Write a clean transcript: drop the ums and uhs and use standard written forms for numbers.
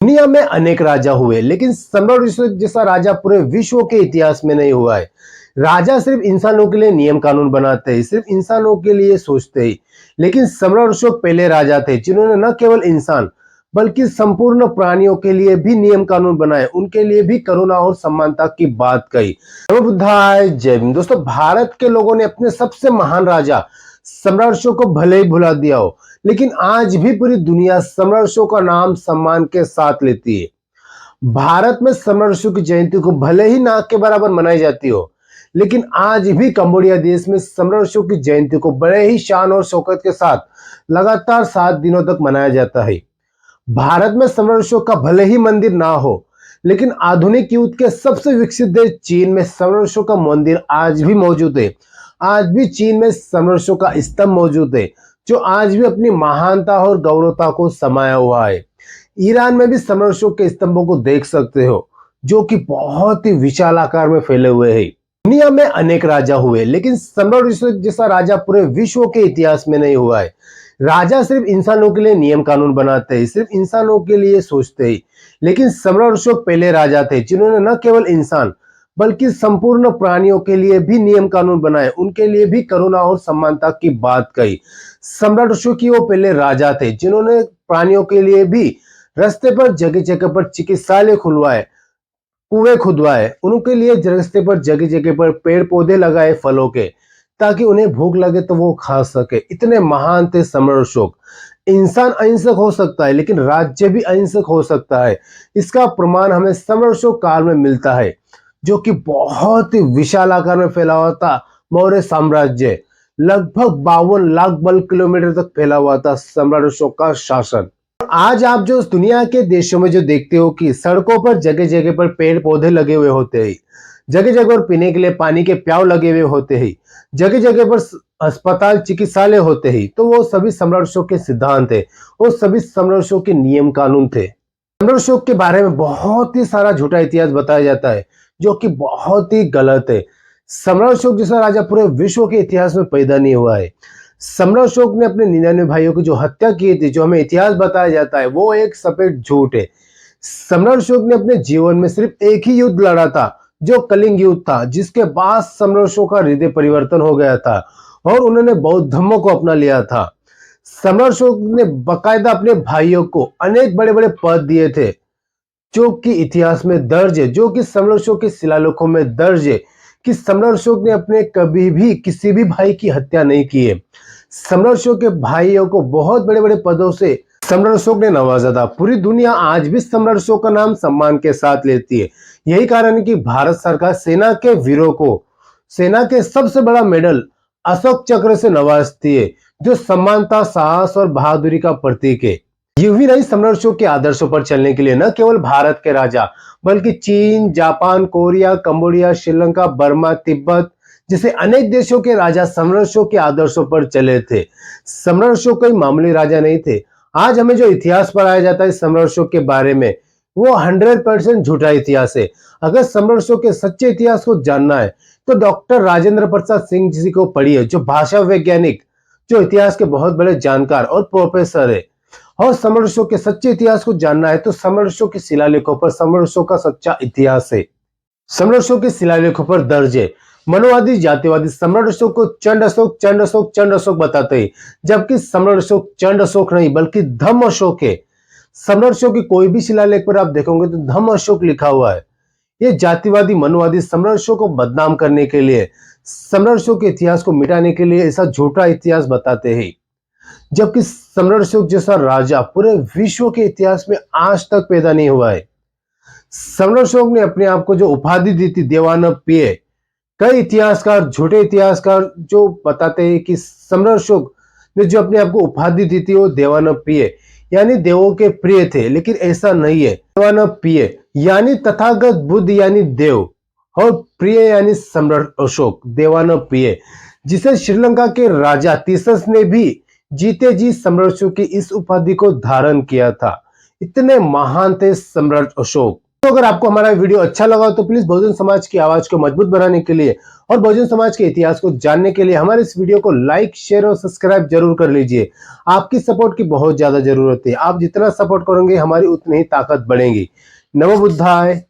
दुनिया में अनेक राजा हुए, लेकिन सम्राट अशोक जैसा राजा पूरे विश्व के इतिहास में नहीं हुआ है। राजा सिर्फ इंसानों के लिए नियम कानून बनाते हैं, सिर्फ इंसानों के लिए सोचते ही। लेकिन सम्राट अशोक पहले राजा थे जिन्होंने न केवल इंसान बल्कि संपूर्ण प्राणियों के लिए भी नियम कानून बनाए, उनके लिए भी करुणा और समानता की बात कही। नमो बुद्धाय, जय हिंद। दोस्तों, भारत के लोगों ने अपने सबसे महान राजा सम्राट अशोक को भले ही भुला दिया हो, लेकिन आज भी पूरी दुनिया सम्राट अशोक का नाम सम्मान के साथ लेती है। भारत में सम्राट अशोक की जयंती को भले ही नाक के बराबर मनाई जाती हो, लेकिन आज भी कंबोडिया देश में सम्राट अशोक की जयंती को बड़े ही शान और शौकत के साथ लगातार 7 दिनों तक मनाया जाता है। भारत में सम्राट अशोक का भले ही मंदिर ना हो, लेकिन आधुनिक युग के सबसे विकसित देश चीन में सम्राट अशोक का मंदिर आज भी मौजूद है। आज भी चीन में सम्राट अशोक का स्तंभ मौजूद है, जो आज भी अपनी महानता और गौरवता को समाया हुआ है। ईरान में भी सम्राट अशोक के स्तंभों को देख सकते हो, जो कि बहुत ही विशाल आकार में फैले हुए हैं। दुनिया में अनेक राजा हुए, लेकिन सम्राट अशोक जैसा राजा पूरे विश्व के इतिहास में नहीं हुआ है। राजा सिर्फ इंसानों के लिए नियम कानून बनाते हैं, सिर्फ इंसानों के लिए सोचते ही। लेकिन सम्राट अशोक पहले राजा थे जिन्होंने न केवल इंसान बल्कि संपूर्ण प्राणियों के लिए भी नियम कानून बनाए, उनके लिए भी करुणा और समानता की बात कही। सम्राट अशोक ही वो पहले राजा थे जिन्होंने प्राणियों के लिए भी रास्ते पर जगह जगह पर चिकित्सालय खुलवाए, कुएं खुदवाए, उनके लिए रास्ते पर जगह जगह पर पेड़ पौधे लगाए फलों के, ताकि उन्हें भूख लगे तो वो खा सके। इतने महान थे सम्राट अशोक। इंसान अहिंसक हो सकता है, लेकिन राज्य भी अहिंसक हो सकता है। इसका प्रमाण हमें सम्राट अशोक काल में मिलता है, जो कि बहुत ही विशाल आकार में फैला हुआ था। मौर्य साम्राज्य लगभग 52 लाख वर्ग किलोमीटर तक फैला हुआ था सम्राट अशोक का शासन। आज आप जो दुनिया के देशों में जो देखते हो कि सड़कों पर जगह जगह पर पेड़ पौधे लगे हुए होते हैं, जगह जगह पर पीने के लिए पानी के प्याव लगे हुए होते हैं, जगह जगह पर अस्पताल चिकित्सालय होते हैं, तो वो सभी सम्राट अशोक के सिद्धांत थे, वो सभी सम्राट अशोक के नियम कानून थे। सम्राट अशोक के बारे में बहुत ही सारा झूठा इतिहास बताया जाता है, जो कि बहुत ही गलत है। सम्राट अशोक जैसा राजा पूरे विश्व के इतिहास में पैदा नहीं हुआ है। सम्राट अशोक ने अपने 99 भाइयों की जो हत्या की थी, जो हमें इतिहास बताया जाता है, वो एक सफेद झूठ है। सम्राट अशोक ने अपने जीवन में सिर्फ एक ही युद्ध लड़ा था, जो कलिंग युद्ध था, जिसके बाद सम्राट अशोक का हृदय परिवर्तन हो गया था और उन्होंने बौद्ध धर्म को अपना लिया था। सम्राट अशोक ने बाकायदा अपने भाइयों को अनेक बड़े बड़े पद दिए थे, जो कि इतिहास में दर्ज है, जो कि सम्राट अशोक के शिलालेखों में दर्ज है कि सम्राट अशोक ने अपने कभी भी किसी भी भाई की हत्या नहीं की है। सम्राट अशोक के भाइयों को बहुत बड़े बड़े पदों से सम्राट अशोक ने नवाजा था। पूरी दुनिया आज भी सम्राट अशोक का नाम सम्मान के साथ लेती है। यही कारण है कि भारत सरकार सेना के वीरों को सेना के सबसे बड़ा मेडल अशोक चक्र से नवाजती है, जो समानता, साहस और बहादुरी का प्रतीक है। यूं ही नहीं, सम्राट अशोक के आदर्शों पर चलने के लिए न केवल भारत के राजा बल्कि चीन, Japan, Korea, Cambodia, Sri Lanka, Burma, Tibet जैसे अनेक देशों के राजा सम्राट अशोक के आदर्शों पर चले थे। सम्राट अशोक कोई मामूली राजा नहीं थे। आज हमें जो इतिहास पढ़ाया जाता है सम्राट अशोक के बारे में, वो 100% झूठा इतिहास है। अगर सम्राट अशोक के सच्चे इतिहास को जानना है तो डॉक्टर राजेंद्र प्रसाद सिंह जी को पढ़िए, जो भाषा वैज्ञानिक, जो इतिहास के बहुत बड़े जानकार और प्रोफेसर है। और सम्राट अशोक के सच्चे इतिहास को जानना है तो सम्राट अशोक के शिलालेखों पर सम्राट अशोक का सच्चा इतिहास है। सम्राट अशोक के शिलालेखों पर दर्ज है। मनोवादी जातिवादी सम्राट अशोक को चंड अशोक चंड अशोक चंड अशोक बताते हैं, जबकि सम्राट अशोक चंड अशोक नहीं बल्कि धम्म अशोक है। सम्राट अशोक की कोई भी शिलालेख पर आप देखोगे तो धम्म अशोक लिखा हुआ है। ये जातिवादी मनोवादी सम्राट अशोक को बदनाम करने के लिए, सम्राट अशोक के इतिहास को मिटाने के लिए ऐसा झूठा इतिहास बताते हैं, जबकि सम्राट अशोक जैसा राजा पूरे विश्व के इतिहास में आज तक पैदा नहीं हुआ है। सम्राट अशोक ने अपने आप को जो उपाधि दी थी देवानंद पिय, कई इतिहासकार, झूठे इतिहासकार जो बताते हैं कि सम्राट अशोक ने जो अपने आप को उपाधि दी थी वो देवानंद पिय यानी देवों के प्रिय थे, लेकिन ऐसा नहीं है। देवानंद पिय यानी तथागत बुद्ध यानी देव, और प्रिय यानी सम्राट अशोक। देवानंद पिय जिसे श्रीलंका के राजा तीसस ने भी जीते जी सम्राट अशोक की इस उपाधि को धारण किया था। इतने महान थे सम्राट अशोक। तो अगर आपको हमारा वीडियो अच्छा लगा तो प्लीज बहुजन समाज की आवाज को मजबूत बनाने के लिए और बहुजन समाज के इतिहास को जानने के लिए हमारे इस वीडियो को लाइक, शेयर और सब्सक्राइब जरूर कर लीजिए। आपकी सपोर्ट की बहुत ज्यादा जरूरत है। आप जितना सपोर्ट करेंगे हमारी उतनी ही ताकत बढ़ेगी। नमो बुद्धाय।